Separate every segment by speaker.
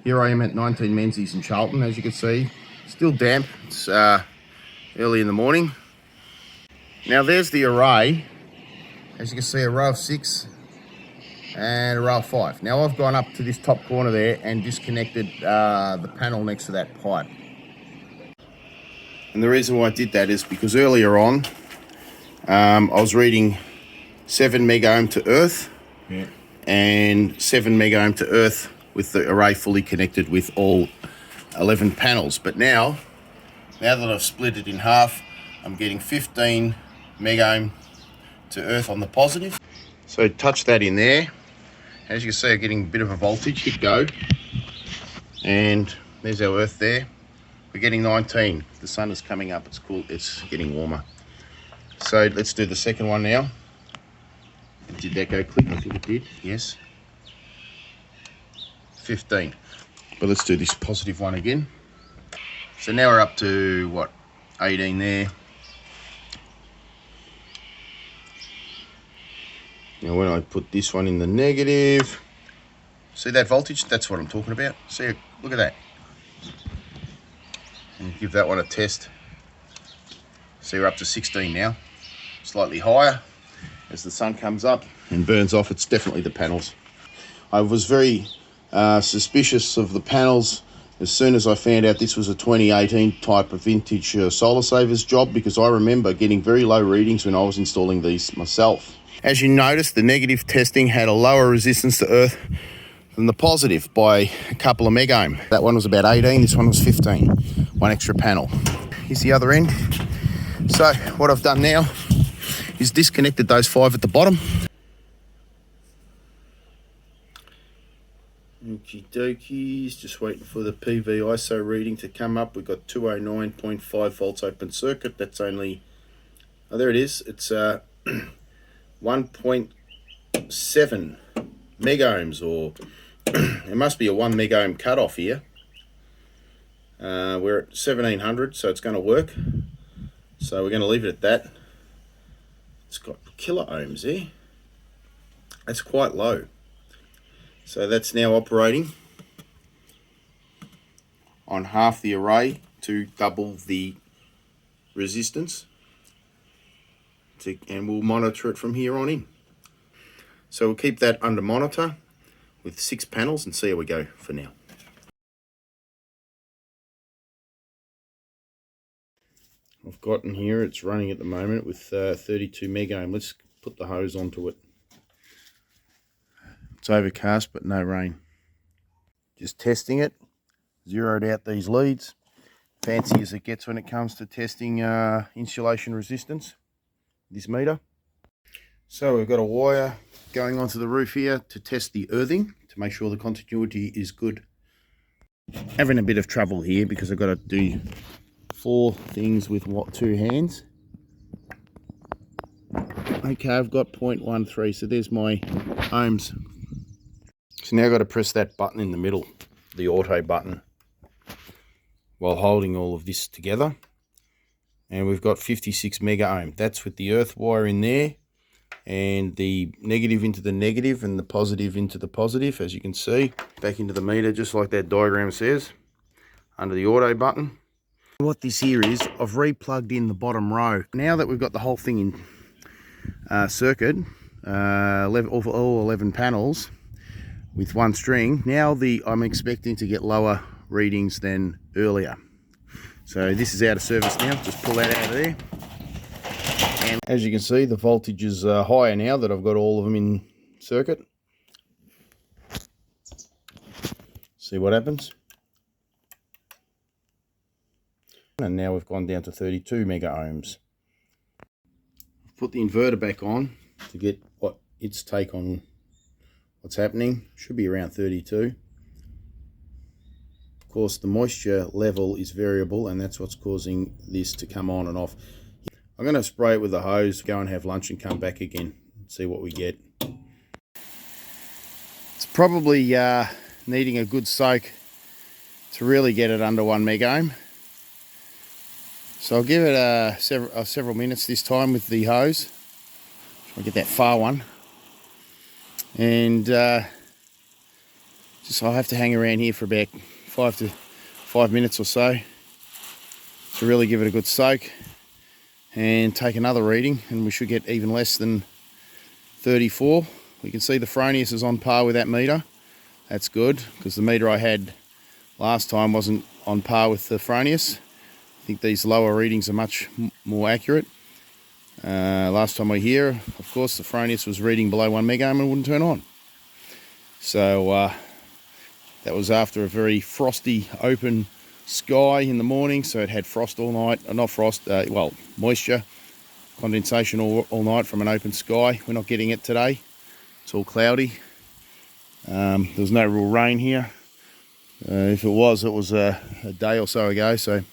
Speaker 1: Here I am at 19 Menzies in Charlton, as you can see. Still damp, it's early in the morning. Now there's the array. As you can see, a row of 6 and a row of 5. Now I've gone up to this top corner there and disconnected the panel next to that pipe. And the reason why I did that is because earlier on, I was reading 7 mega ohm to earth, and 7 mega ohm to earth with the array fully connected with all 11 panels. But now that I've split it in half, I'm getting 15 mega ohm to earth on the positive. So touch that in there. As you can see, I'm getting a bit of a voltage. Hit go, and there's our earth there. We're getting 19. The sun is coming up. It's cool. It's getting warmer. So let's do the second one now. Did that go click? I think it did. Yes. 15. But let's do this positive one again. So now we're up to what? 18 there. Now when I put this one in the negative, see that voltage? That's what I'm talking about. See, look at that. And give that one a test. See, we're up to 16 now. Slightly higher. As the sun comes up and burns off, it's definitely the panels. I was very suspicious of the panels as soon as I found out this was a 2018 type of vintage solar savers job, because I remember getting very low readings when I was installing these myself. As you notice, the negative testing had a lower resistance to earth than the positive by a couple of mega ohm. That one was about 18, this one was 15. One extra panel. Here's the other end. So what I've done now is disconnected those 5 at the bottom. Okie dokies, just waiting for the PV ISO reading to come up. We've got 209.5 volts open circuit. That's only, oh, there it is. It's 1.7 mega ohms, or it must be a 1 mega ohm cutoff here. We're at 1700, so it's going to work. So we're going to leave it at that. It's got kilo ohms there. That's quite low. So that's now operating on half the array to double the resistance. And we'll monitor it from here on in. So we'll keep that under monitor with 6 panels and see how we go for now. I've got in here, it's running at the moment with 32 mega ohm. Let's put the hose onto it. It's overcast but no rain. Just testing it, zeroed out these leads. Fancy as it gets when it comes to testing insulation resistance, this meter. So we've got a wire going onto the roof here to test the earthing, to make sure the continuity is good. Having a bit of trouble here because I've got to do 4 things with 2 hands. Okay, I've got 0.13, so there's my ohms. So now I've got to press that button in the middle, the auto button, while holding all of this together. And we've got 56 mega ohm. That's with the earth wire in there, and the negative into the negative and the positive into the positive, as you can see. Back into the meter, just like that diagram says, under the auto button. What this here is, I've re-plugged in the bottom row. Now that we've got the whole thing in circuit, all 11 panels with 1 string, now I'm expecting to get lower readings than earlier. So this is out of service now, just pull that out of there. And as you can see, the voltage is higher now that I've got all of them in circuit. See what happens. And now we've gone down to 32 mega ohms. Put the inverter back on to get what its take on what's happening. Should be around 32. Of course, the moisture level is variable, and that's what's causing this to come on and off. I'm going to spray it with a hose, go and have lunch and come back again and see what we get. It's probably needing a good soak to really get it under 1 mega ohm. So I'll give it several minutes this time with the hose. I'll get that far one. And Just I have to hang around here for about 5 minutes or so to really give it a good soak and take another reading, and we should get even less than 34. We can see the Fronius is on par with that meter. That's good, because the meter I had last time wasn't on par with the Fronius. I think these lower readings are much more accurate. Last time we were here, of course, the Fronius was reading below 1 megohm and wouldn't turn on. So that was after a very frosty open sky in the morning, so it had frost all night, not frost, well, moisture, condensation all night from an open sky. We're not getting it today. It's all cloudy. There's no real rain here. If it was a day or so ago, so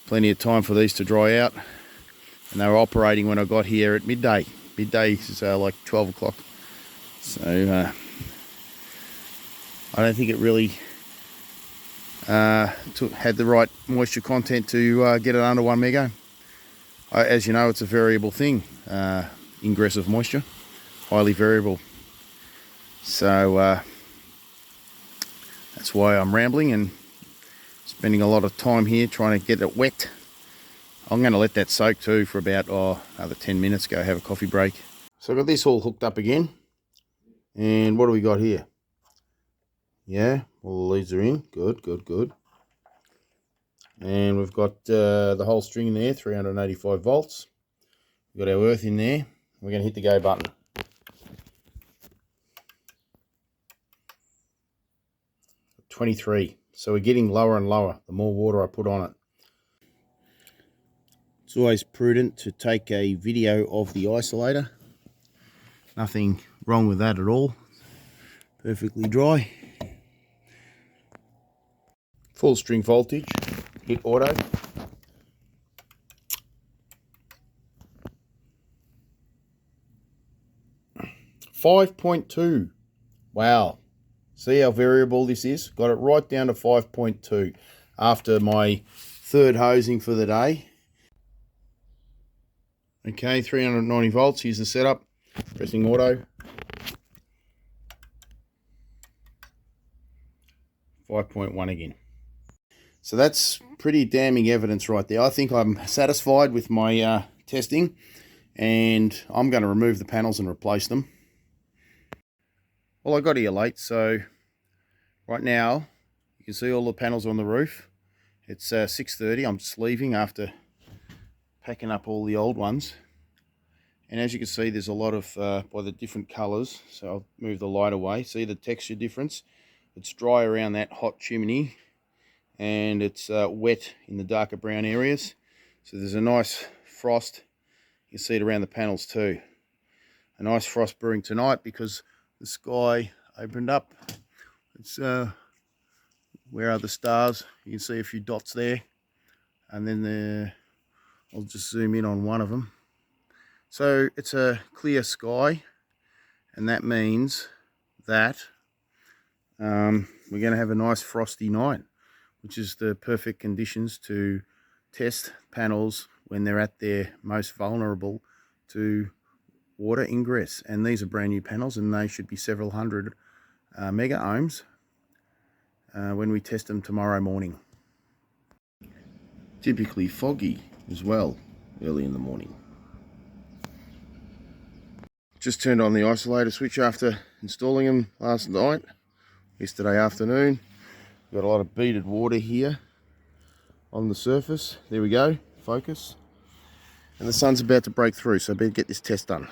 Speaker 1: plenty of time for these to dry out. And they were operating when I got here at midday. Midday is like 12 o'clock. So I don't think it really had the right moisture content to get it under 1 megohm. As you know, it's a variable thing, ingress of moisture, highly variable. So that's why I'm rambling and spending a lot of time here trying to get it wet. I'm going to let that soak too for about another 10 minutes, go have a coffee break. So I've got this all hooked up again. And what do we got here? Yeah, all the leads are in. Good, good, good. And we've got the whole string in there, 385 volts. We've got our earth in there. We're going to hit the go button. .23. So we're getting lower and lower the more water I put on it. It's always prudent to take a video of the isolator. Nothing wrong with that at all. Perfectly dry. Full string voltage, hit auto. .2. Wow. See how variable this is? Got it right down to 5.2 after my third hosing for the day. Okay, 390 volts. Here's the setup. Pressing auto. 5.1 again. So that's pretty damning evidence right there. I think I'm satisfied with my testing, and I'm going to remove the panels and replace them. Well, I got here late, so right now you can see all the panels on the roof. It's 6:30. I'm just leaving after packing up all the old ones. And as you can see, there's a lot of, by the different colours, so I'll move the light away. See the texture difference? It's dry around that hot chimney, and it's wet in the darker brown areas. So there's a nice frost. You can see it around the panels too. A nice frost brewing tonight because the sky opened up. It's where are the stars? You can see a few dots there, and then I'll just zoom in on one of them. So it's a clear sky, and that means that we're going to have a nice frosty night, which is the perfect conditions to test panels when they're at their most vulnerable to water ingress. And these are brand new panels, and they should be several hundred mega ohms when we test them tomorrow morning. Typically foggy as well early in the morning. Just turned on the isolator switch after installing them last night, yesterday afternoon. We've got a lot of beaded water here on the surface. There we go, focus. And the sun's about to break through, so I better get this test done.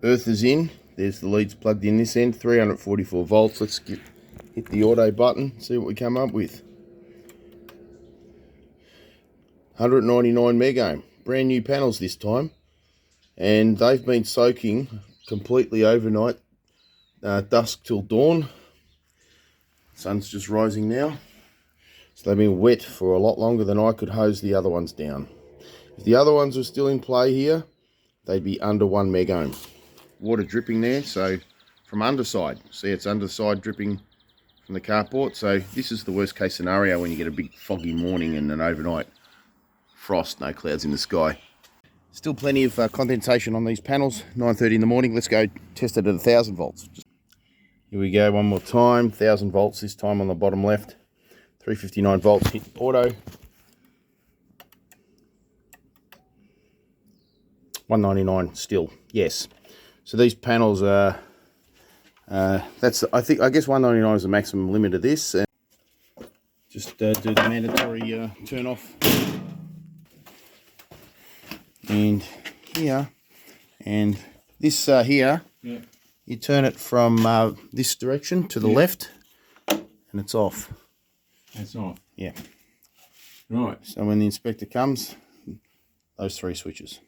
Speaker 1: Earth is in. There's the leads plugged in this end, 344 volts. Let's hit the auto button, see what we come up with. 199 megohm. Brand new panels this time. And they've been soaking completely overnight, dusk till dawn. Sun's just rising now. So they've been wet for a lot longer than I could hose the other ones down. If the other ones were still in play here, they'd be under 1 megohm. Water dripping there, so from underside. See, it's underside dripping from the carport. So this is the worst case scenario when you get a big foggy morning and an overnight frost, no clouds in the sky. Still plenty of condensation on these panels, 9:30 in the morning. Let's go test it at 1000 volts. Here we go, one more time. 1000 volts this time on the bottom left. 359 volts, hit auto. 199 still, yes. So these panels are, I guess 199 is the maximum limit of this. Just do the mandatory turn off. And here, and this here, yeah. You turn it from this direction to the left, and it's off.
Speaker 2: It's off?
Speaker 1: Yeah.
Speaker 2: Right.
Speaker 1: So when the inspector comes, those 3 switches.